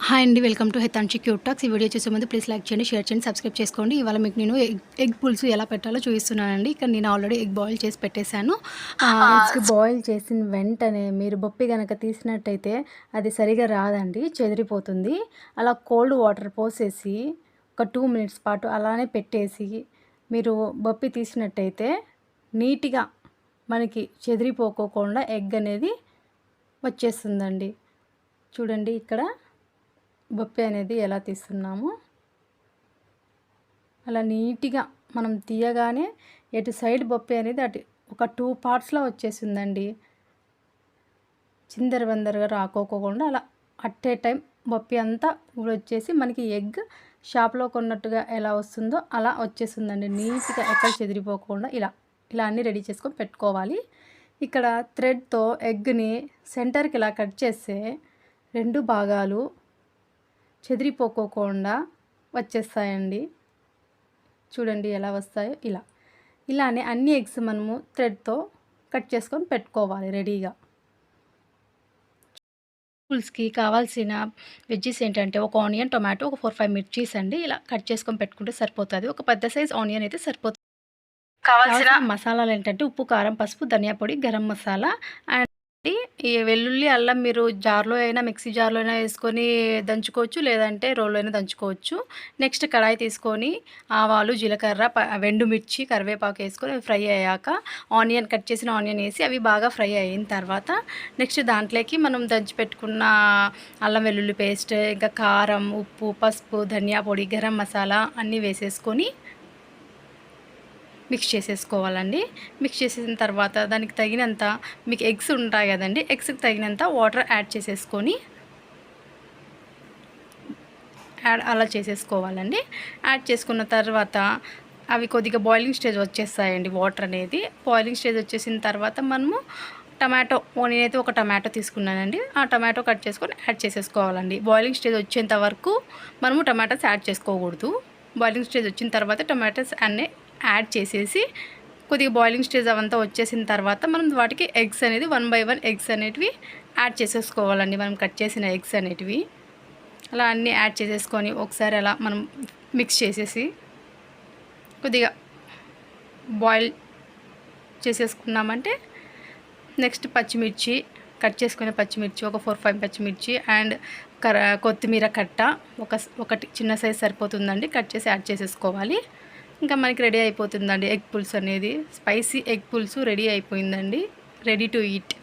Hi అండి, welcome to హితాన్షి cute talks. ఈ video చూసే ముందు ప్లీజ్ లైక్ చేయండి, షేర్ చేయండి, సబ్స్క్రైబ్ చేసుకోండి. ఇవాళ మీకు నేను ఎగ్ పులుసు ఎలా పెట్టాలో చూపిస్తున్నానండి. ఇక్కడ నేను ఆల్రెడీ ఎగ్ బాయిల్ చేసి పెట్టేశాను. ఎగ్స్ బాయిల్ చేసిన వెంటనే మీరు బొప్పి కనుక తీసినట్టయితే అది సరిగా రాదండి, చెదిరిపోతుంది. అలా కోల్డ్ వాటర్ పోసేసి ఒక 2 మినిట్స్ పాటు అలానే పెట్టేసి మీరు బొప్పి తీసినట్టయితే నీట్గా మనకి చెదిరిపోకోకుండా ఎగ్ అనేది వచ్చేస్తుందండి. చూడండి ఇక్కడ బొప్పి అనేది ఎలా తీస్తున్నామో అలా నీట్గా మనం తీయగానే ఎటు సైడ్ బొప్పి అనేది అటు ఒక 2 పార్ట్స్లో వచ్చేసిందండి. చిందరవందరగా రాకోకుండా అలా అట్ ఏ టైం బొప్పి అంతా వచ్చేసి మనకి ఎగ్ షాప్లో కొన్నట్టుగా ఎలా వస్తుందో అలా వచ్చేసిందండి. నీట్గా ఎక్కడ చెదిరిపోకుండా ఇలా అన్నీ రెడీ చేసుకొని పెట్టుకోవాలి. ఇక్కడ థ్రెడ్తో ఎగ్ని సెంటర్కి ఇలా కట్ చేస్తే 2 భాగాలు చెదిరిపోకోకుండా వచ్చేస్తాయండి. చూడండి ఎలా వస్తాయో ఇలానే అన్ని ఎగ్స్ మనము థ్రెడ్తో కట్ చేసుకొని పెట్టుకోవాలి రెడీగా. పులుసుకి కావాల్సిన వెజ్జీస్ ఏంటంటే ఒక ఆనియన్, టొమాటో, ఒక 4-5 మిర్చీస్ అండి. ఇలా కట్ చేసుకొని పెట్టుకుంటే సరిపోతుంది. ఒక పెద్ద సైజ్ ఆనియన్ అయితే సరిపోతుంది. కావాల్సిన మసాలాలు ఏంటంటే ఉప్పు, కారం, పసుపు, ధనియా పొడి, గరం మసాలా అండ్ ఈ వెల్లుల్లి, అల్లం మీరు జార్లో అయినా మిక్సీ జార్లో అయినా వేసుకొని దంచుకోవచ్చు, లేదంటే రోల్లో అయినా దంచుకోవచ్చు. నెక్స్ట్ కడాయి తీసుకొని ఆవాలు, జీలకర్ర, ఎండుమిర్చి, కరివేపాకు వేసుకొని ఫ్రై అయ్యాక కట్ చేసిన ఆనియన్ వేసి అవి బాగా ఫ్రై అయిన తర్వాత నెక్స్ట్ దాంట్లోకి మనం దంచి పెట్టుకున్న అల్లం వెల్లుల్లి పేస్ట్, ఇంకా కారం, ఉప్పు, పసుపు, ధనియా పొడి, గరం మసాలా అన్నీ వేసేసుకొని మిక్స్ చేసేసుకోవాలండి. మిక్స్ చేసేసిన తర్వాత దానికి తగినంత మీకు ఎగ్స్ ఉంటాయి కదండి, ఎగ్స్కి తగినంత వాటర్ యాడ్ చేసేసుకొని అలా చేసేసుకోవాలండి. యాడ్ చేసుకున్న తర్వాత అవి కొద్దిగా బాయిలింగ్ స్టేజ్ వచ్చేస్తాయండి. వాటర్ అనేది బాయిలింగ్ స్టేజ్ వచ్చేసిన తర్వాత మనము టమాటో, నేనైతే ఒక టమాటో తీసుకున్నానండి. ఆ టమాటో కట్ చేసుకొని యాడ్ చేసేసుకోవాలండి. బాయిలింగ్ స్టేజ్ వచ్చేంత వరకు మనము టమాటోస్ యాడ్ చేసుకోకూడదు. బాయిలింగ్ స్టేజ్ వచ్చిన తర్వాత టమాటోస్ అన్నీ యాడ్ చేసేసి కొద్దిగా బాయిలింగ్ స్టేజ్ అవంతా వచ్చేసిన తర్వాత మనం వాటికి ఎగ్స్ అనేది 1 by 1 ఎగ్స్ అనేటివి యాడ్ చేసేసుకోవాలండి. మనం కట్ చేసిన ఎగ్స్ అనేటివి అలా అన్నీ యాడ్ చేసేసుకొని ఒకసారి అలా మనం మిక్స్ చేసేసి కొద్దిగా బాయిల్ చేసేసుకున్నామంటే నెక్స్ట్ పచ్చిమిర్చి, కట్ చేసుకునే పచ్చిమిర్చి ఒక 4-5 పచ్చిమిర్చి అండ్ కొత్తిమీర కట్ట ఒకటి చిన్న సైజ్ సరిపోతుందండి, కట్ చేసి యాడ్ చేసేసుకోవాలి. ఇంకా మనకి రెడీ అయిపోతుందండి ఎగ్ పులుసు అనేది. స్పైసీ ఎగ్ పులుసు రెడీ అయిపోయిందండి. Ready to eat.